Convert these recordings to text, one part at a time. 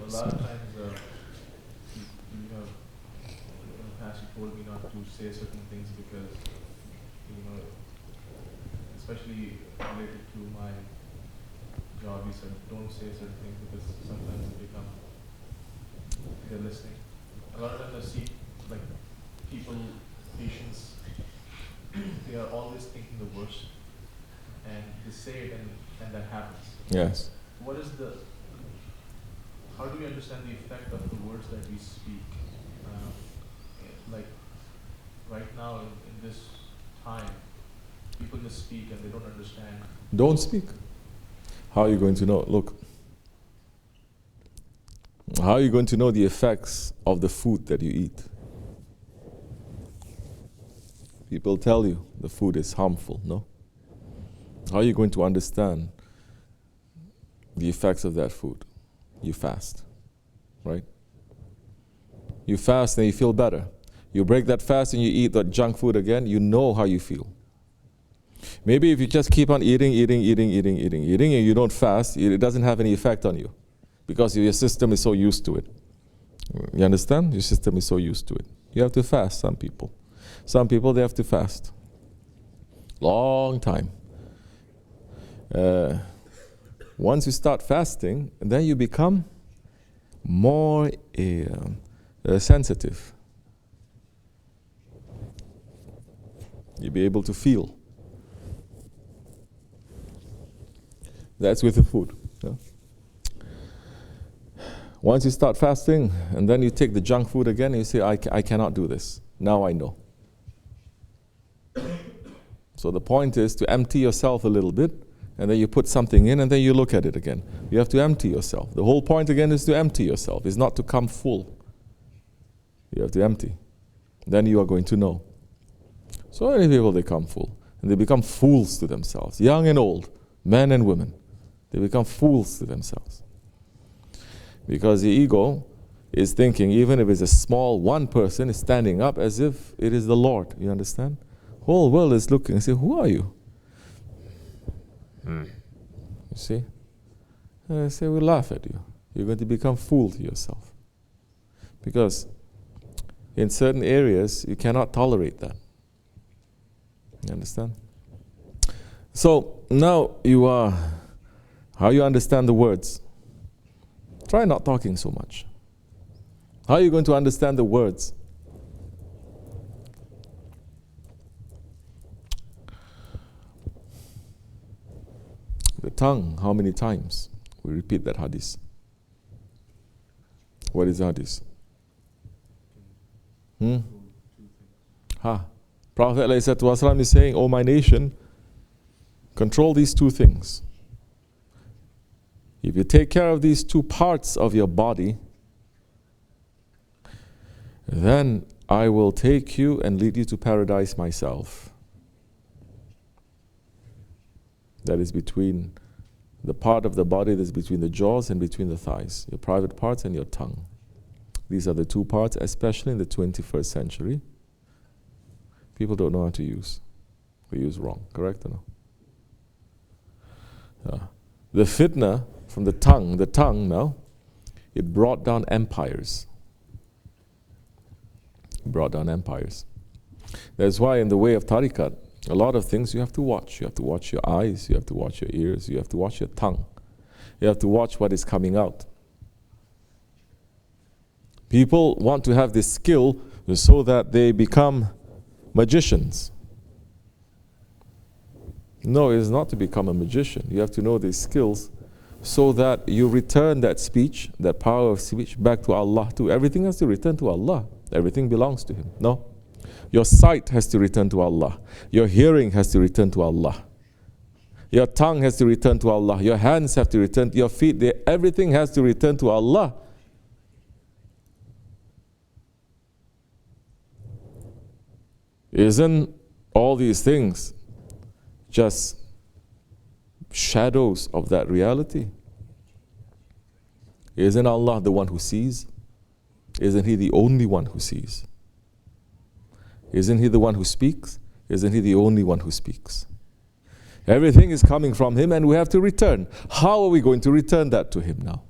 a lot of times, you know, in the past you told me not to say certain things because, you know, especially related to my job, you said don't say certain things because sometimes they're listening. A lot of times I see like people, patients, they are always thinking the worst, and they say it and that happens. Yes. How do we understand the effect of the words that we speak? Like right now in this time, people just speak and they don't understand. Don't speak. How are you going to know? Look. How are you going to know the effects of the food that you eat? People tell you the food is harmful, no? How are you going to understand the effects of that food? You fast, right? You fast and you feel better. You break that fast and you eat that junk food again, you know how you feel. Maybe if you just keep on eating, and you don't fast, it doesn't have any effect on you because your system is so used to it. You understand? Your system is so used to it. You have to fast, some people. Some people, they have to fast. Long time. Once you start fasting, then you become more sensitive. You'll be able to feel. That's with the food. Yeah? Once you start fasting, and then you take the junk food again, and you say, I cannot do this. Now I know. So the point is to empty yourself a little bit, and then you put something in, and then you look at it again. You have to empty yourself. The whole point again is to empty yourself. It's not to come full. You have to empty. Then you are going to know. So many people, they come full. And they become fools to themselves. Young and old, men and women. They become fools to themselves. Because the ego is thinking, even if it's a small one person, is standing up as if it is the Lord. You understand? Whole world is looking and say, who are you? You see? And I say, we laugh at you. You're going to become fool to yourself. Because in certain areas, you cannot tolerate that. You understand? So now how you understand the words. Try not talking so much. How are you going to understand the words? The tongue, how many times we repeat that hadith? What is hadith? Prophet ﷺ is saying, "O my nation, control these two things. If you take care of these two parts of your body, then I will take you and lead you to paradise myself." That is between the part of the body that is between the jaws and between the thighs, your private parts and your tongue. These are the two parts, especially in the 21st century. People don't know how to use. We use wrong, correct or no? The fitna from the tongue now, it brought down empires. It brought down empires. That's why in the way of tariqat, a lot of things you have to watch. You have to watch your eyes, you have to watch your ears, you have to watch your tongue. You have to watch what is coming out. People want to have this skill so that they become magicians. No, it is not to become a magician. You have to know these skills so that you return that speech, that power of speech, back to Allah too. Everything has to return to Allah. Everything belongs to Him. No? Your sight has to return to Allah. Your hearing has to return to Allah. Your tongue has to return to Allah. Your hands have to return to your feet. Everything has to return to Allah. Isn't all these things just shadows of that reality? Isn't Allah the one who sees? Isn't He the only one who sees? Isn't He the one who speaks? Isn't He the only one who speaks? Everything is coming from Him and we have to return. How are we going to return that to Him now?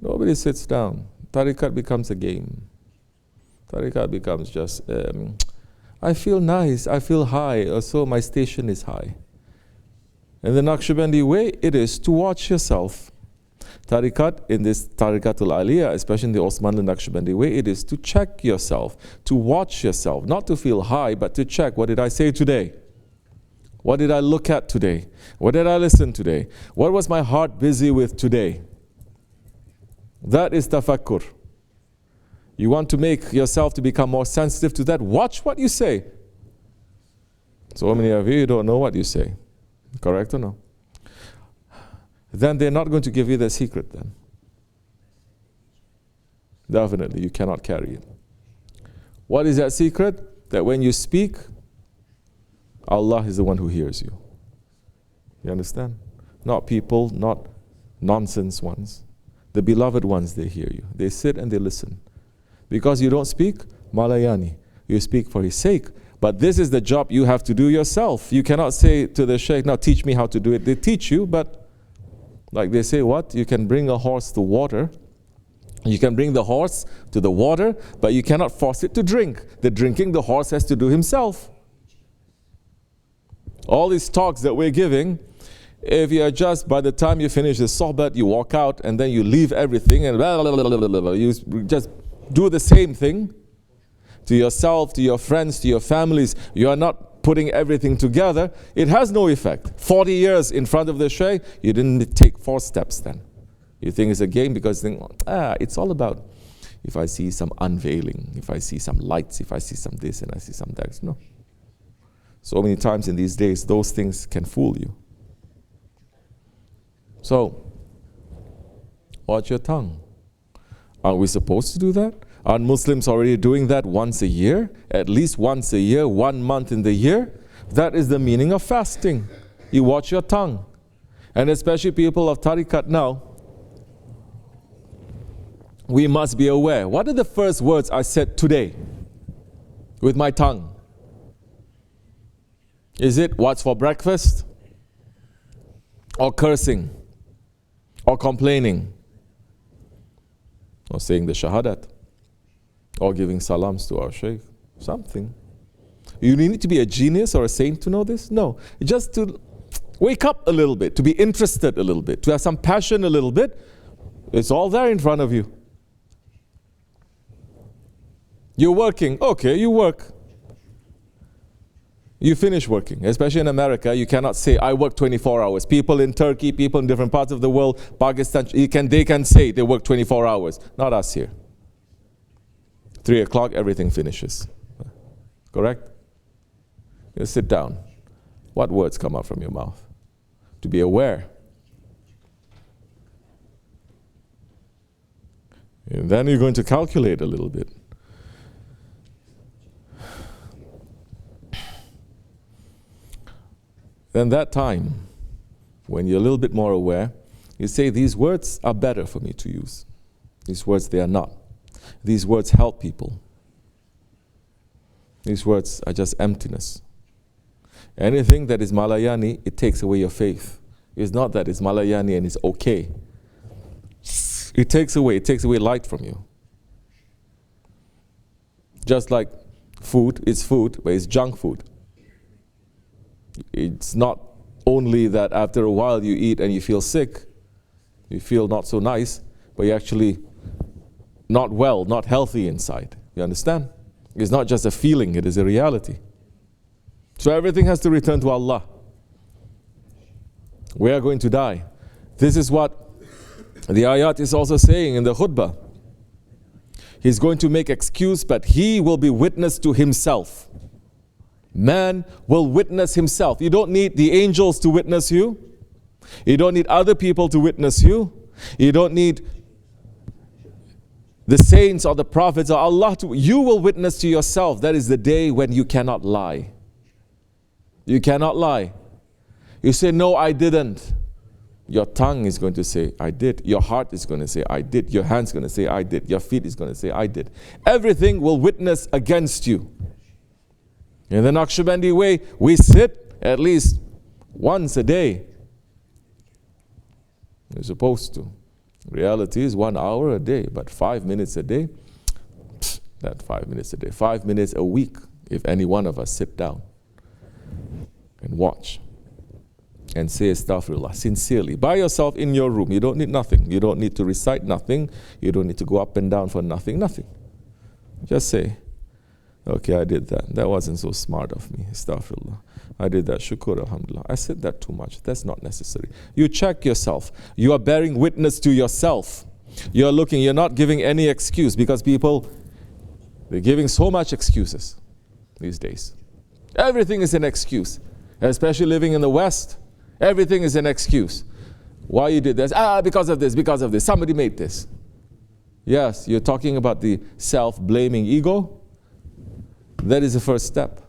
Nobody sits down. Tariqat becomes a game. Tariqat becomes just, I feel nice, I feel high, or so my station is high. In the Nakshibendi way, it is to watch yourself. Tariqat, in this Tariqatul Aliyah, especially in the Osmanli Nakshibendi way, it is to check yourself, to watch yourself, not to feel high, but to check, what did I say today? What did I look at today? What did I listen today? What was my heart busy with today? That is tafakkur. You want to make yourself to become more sensitive to that? Watch what you say. So many of you don't know what you say. Correct or no? Then they're not going to give you the secret then. Definitely, you cannot carry it. What is that secret? That when you speak, Allah is the one who hears you. You understand? Not people, not nonsense ones. The beloved ones, they hear you. They sit and they listen. Because you don't speak, Malayani. You speak for His sake. But this is the job you have to do yourself. You cannot say to the Shaykh, now teach me how to do it. They teach you, but like they say, what? You can bring a horse to water. You can bring the horse to the water, but you cannot force it to drink. The drinking, the horse has to do himself. All these talks that we're giving, if you are just, by the time you finish the sohbat, you walk out and then you leave everything and you just do the same thing to yourself, to your friends, to your families. You are not putting everything together. It has no effect. 40 years in front of the Shaykh, you didn't take 4 steps then. You think it's a game because you think, it's all about if I see some unveiling, if I see some lights, if I see some this and I see some that. No. So many times in these days, those things can fool you. So, watch your tongue. Are we supposed to do that? Are Muslims already doing that once a year? At least once a year, 1 month in the year? That is the meaning of fasting. You watch your tongue. And especially people of Tariqat now, we must be aware. What are the first words I said today with my tongue? Is it what's for breakfast? Or cursing? Or complaining? Or saying the shahadat? Or giving salams to our Shaykh? Something. You need to be a genius or a saint to know this? No. Just to wake up a little bit, to be interested a little bit, to have some passion a little bit. It's all there in front of you. You're working. Okay, you work. You finish working. Especially in America, you cannot say, I work 24 hours. People in Turkey, people in different parts of the world, Pakistan, they can say they work 24 hours. Not us here. 3 o'clock, everything finishes. Correct? You sit down. What words come out from your mouth? To be aware. And then you're going to calculate a little bit. Then that time, when you're a little bit more aware, you say, these words are better for me to use. These words, they are not. These words help people. These words are just emptiness. Anything that is Malayani, it takes away your faith. It's not that it's Malayani and it's okay. It takes away light from you. Just like food, it's food, but it's junk food. It's not only that after a while you eat and you feel sick, you feel not so nice, but you're actually not well, not healthy inside. You understand? It's not just a feeling, it is a reality. So everything has to return to Allah. We are going to die. This is what the ayat is also saying in the khutbah. He's going to make excuse, but he will be witness to himself. Man will witness himself. You don't need the angels to witness you. You don't need other people to witness you. You don't need the saints or the prophets or Allah to. You will witness to yourself. That is the day when you cannot lie. You cannot lie. You say, no, I didn't. Your tongue is going to say, I did. Your heart is going to say, I did. Your hand's going to say, I did. Your feet is going to say, I did. Everything will witness against you. In the Nakshibendi way, we sit at least once a day. You're supposed to. Reality is 1 hour a day, but 5 minutes a day, that 5 minutes a day, 5 minutes a week, if any one of us sit down and watch and say astaghfirullah sincerely by yourself in your room. You don't need nothing. You don't need to recite nothing. You don't need to go up and down for nothing. Just say, okay, I did that. That wasn't so smart of me. Astaghfirullah. I did that. Shukur, alhamdulillah. I said that too much. That's not necessary. You check yourself. You are bearing witness to yourself. You're looking, you're not giving any excuse, because people, they're giving so much excuses these days. Everything is an excuse. Especially living in the West, everything is an excuse. Why you did this? Because of this. Somebody made this. Yes, you're talking about the self-blaming ego. That is the first step,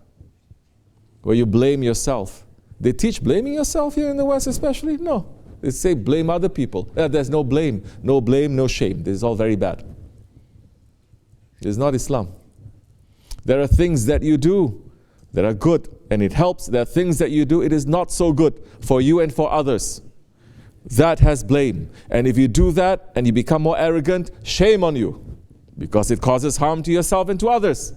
where you blame yourself. They teach blaming yourself here in the West especially? No. They say blame other people. There's no blame, no shame. This is all very bad. This is not Islam. There are things that you do that are good and it helps. There are things that you do, it is not so good for you and for others. That has blame. And if you do that and you become more arrogant, shame on you, because it causes harm to yourself and to others.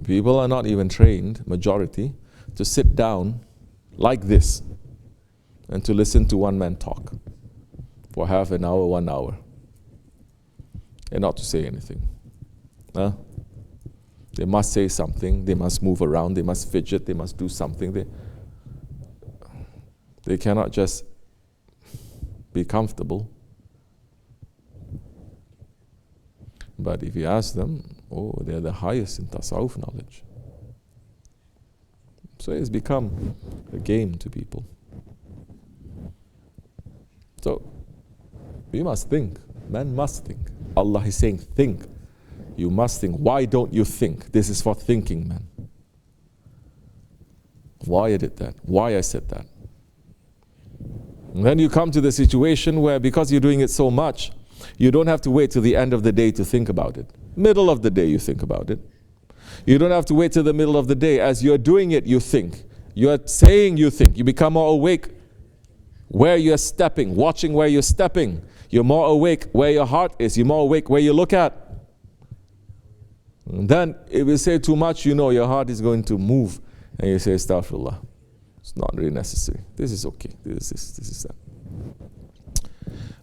People are not even trained, majority, to sit down like this and to listen to one man talk for half an hour, 1 hour, and not to say anything. They must say something, they must move around, they must fidget, they must do something. They cannot just be comfortable. But if you ask them, they're the highest in tasawwuf knowledge. So it's become a game to people. So we must think. Man must think. Allah is saying, think. You must think. Why don't you think? This is for thinking, man. Why I did that? Why I said that? And then you come to the situation where, because you're doing it so much, you don't have to wait till the end of the day to think about it. Middle of the day you think about it. You don't have to wait till the middle of the day. As you're doing it, you think. You're saying you think. You become more awake where you're stepping, watching where you're stepping. You're more awake where your heart is. You're more awake where you look at. And then if you say too much, your heart is going to move. And you say, astaghfirullah. It's not really necessary. This is okay. This is that.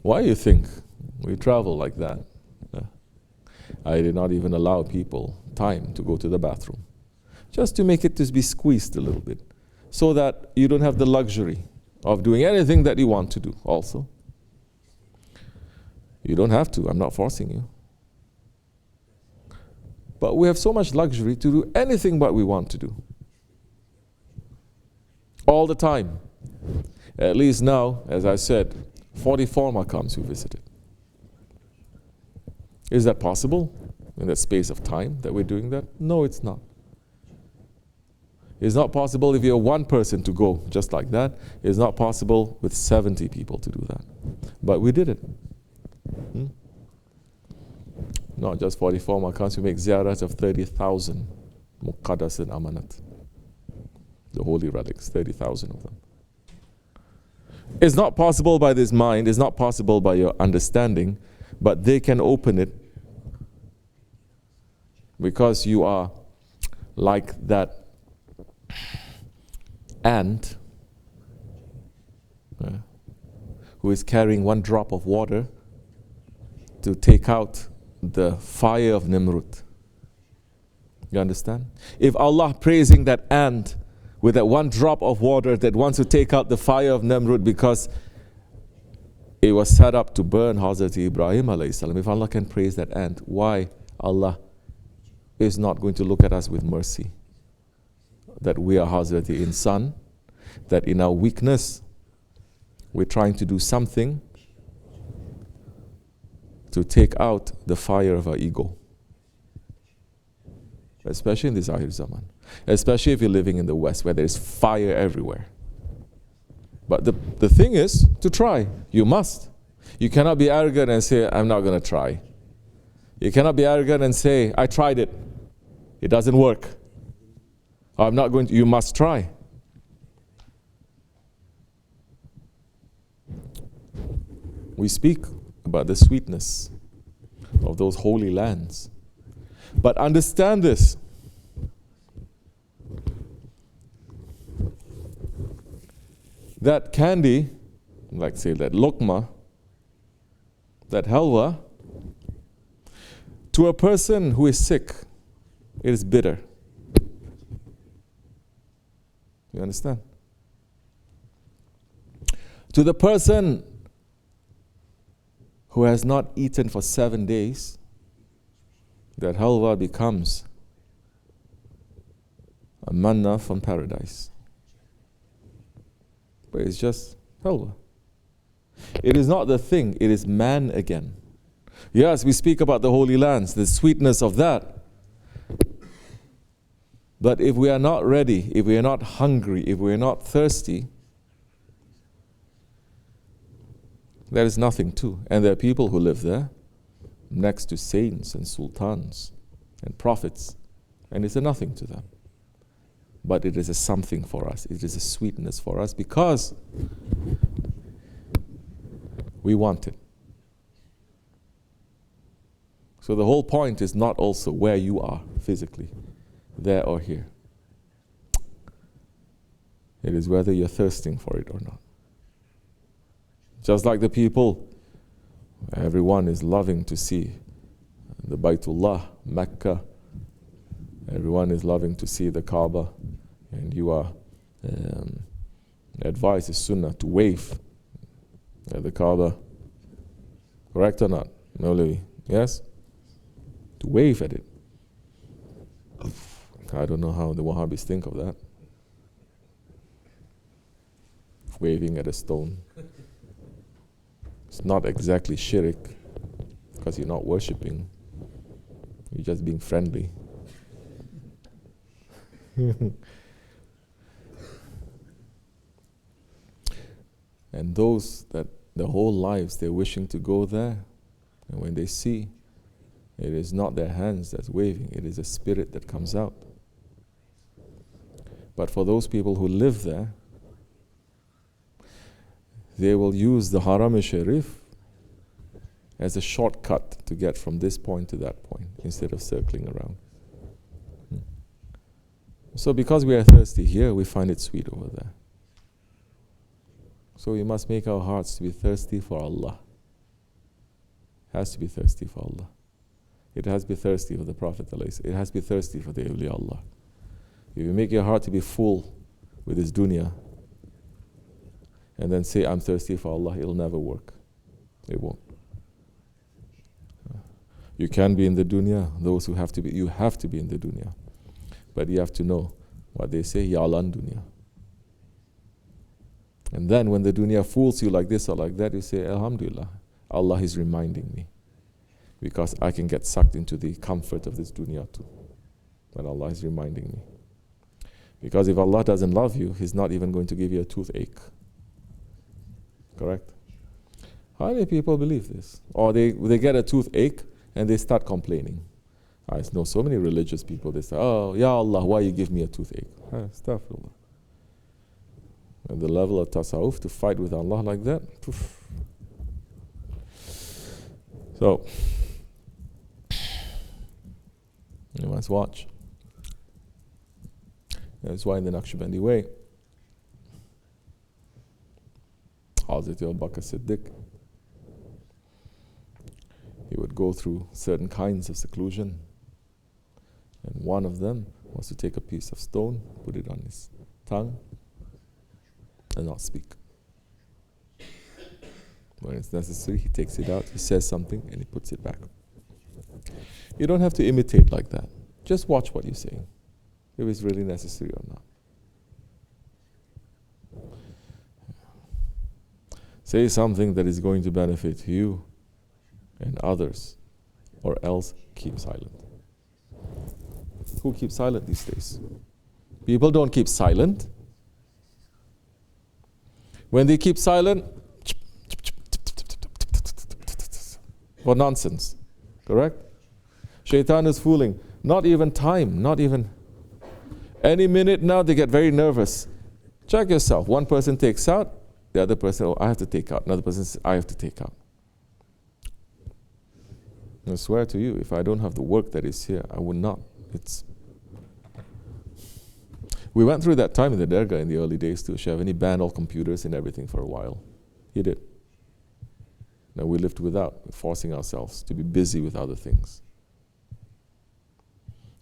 Why you think we travel like that? I did not even allow people time to go to the bathroom, just to make it to be squeezed a little bit, so that you don't have the luxury of doing anything that you want to do also. You don't have to. I'm not forcing you. But we have so much luxury to do anything but we want to do. All the time. At least now, as I said, 44 maqams we visited. Is that possible in that space of time that we're doing that? No, it's not. It's not possible if you're one person to go just like that. It's not possible with 70 people to do that. But we did it. Not just 44 maqams, we make ziyarat of 30,000 muqaddas and amanat. The holy relics, 30,000 of them. It's not possible by this mind, it's not possible by your understanding, but they can open it because you are like that ant who is carrying one drop of water to take out the fire of Nimrud. You understand? If Allah praising that ant with that one drop of water that wants to take out the fire of Nimrud because it was set up to burn Hazrat Ibrahim alayhi salam, if Allah can praise that ant, why Allah is not going to look at us with mercy? That we are Hazrat Insan, that in our weakness we're trying to do something to take out the fire of our ego. Especially in this Ahir Zaman. Especially if you're living in the West where there's fire everywhere. But the thing is to try. You must. You cannot be arrogant and say, I'm not going to try. You cannot be arrogant and say, I tried it. It doesn't work. I'm not going to, you must try. We speak about the sweetness of those holy lands. But understand this. That candy, like say that lokma, that halwa, to a person who is sick, it is bitter. You understand? To the person who has not eaten for 7 days, that halwa becomes a manna from paradise. But it's just halwa. It is not the thing, it is man again. Yes, we speak about the Holy Lands, the sweetness of that. But if we are not ready, if we are not hungry, if we are not thirsty, there is nothing to. And there are people who live there next to saints and sultans and prophets, and it's a nothing to them. But it is a something for us. It is a sweetness for us because we want it. So the whole point is not also where you are physically, there or here. It is whether you're thirsting for it or not. Just like the people, everyone is loving to see the Baytullah, Mecca. Everyone is loving to see the Kaaba. And you are, advice is sunnah to wave at the Kaaba. Correct or not? Maulavi? Yes? To wave at it. I don't know how the Wahhabis think of that. Waving at a stone. It's not exactly shirk, because you're not worshipping. You're just being friendly. And those that their whole lives they're wishing to go there, and when they see, it is not their hands that's waving, it is a spirit that comes out. But for those people who live there, they will use the Haram-e-Sharif as a shortcut to get from this point to that point instead of circling around. So because we are thirsty here, we find it sweet over there. So we must make our hearts to be thirsty for Allah. It has to be thirsty for Allah. It has to be thirsty for the Prophet. It has to be thirsty for the awliya Allah. If you make your heart to be full with this dunya, and then say, I'm thirsty for Allah, it'll never work. It won't. You can be in the dunya, those who have to be, you have to be in the dunya. But you have to know what they say, Ya lan dunya. And then when the dunya fools you like this or like that, you say, Alhamdulillah, Allah is reminding me. Because I can get sucked into the comfort of this dunya too. But Allah is reminding me. Because if Allah doesn't love you, He's not even going to give you a toothache. Correct? How many people believe this? Or they get a toothache and they start complaining. I know so many religious people, they say, oh, Ya Allah, why you give me a toothache? Astaghfirullah. At the level of tasawwuf, to fight with Allah like that, poof. So, you must watch. That's why in the Nakshibendi way, Hazrat Abu Bakr Siddiq, he would go through certain kinds of seclusion. And one of them was to take a piece of stone, put it on his tongue, and not speak. When it's necessary, he takes it out, he says something, and he puts it back. You don't have to imitate like that. Just watch what you're saying, if it's really necessary or not. Say something that is going to benefit you and others, or else keep silent. Who keeps silent these days? People don't keep silent. When they keep silent, for nonsense. Correct? Shaitan is fooling. Not even time, not even. Any minute now, they get very nervous. Check yourself. One person takes out, the other person, oh, I have to take out. Another person says, I have to take out. I swear to you, if I don't have the work that is here, I would not. We went through that time in the Dergahı in the early days too. Shaykh, and he banned all computers and everything for a while. He did. Now we lived without, forcing ourselves to be busy with other things.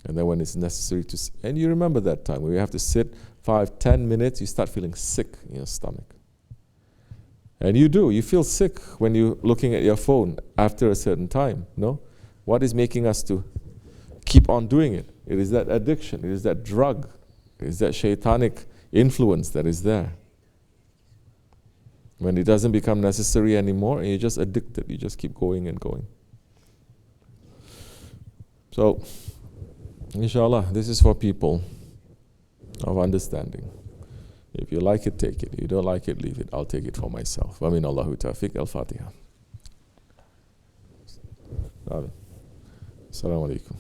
And then when it's necessary to, and you remember that time when you have to sit 5-10 minutes, you start feeling sick in your stomach. And you do, you feel sick when you're looking at your phone after a certain time, no? What is making us to keep on doing it? It is that addiction, it is that drug, it is that shaitanic influence that is there. When it doesn't become necessary anymore, and you're just addicted, you just keep going and going. So, inshallah, this is for people of understanding. If you like it, take it. If you don't like it, leave it. I'll take it for myself. Wa min Allahu tawfiq. Al-Fatiha. Assalamu alaikum.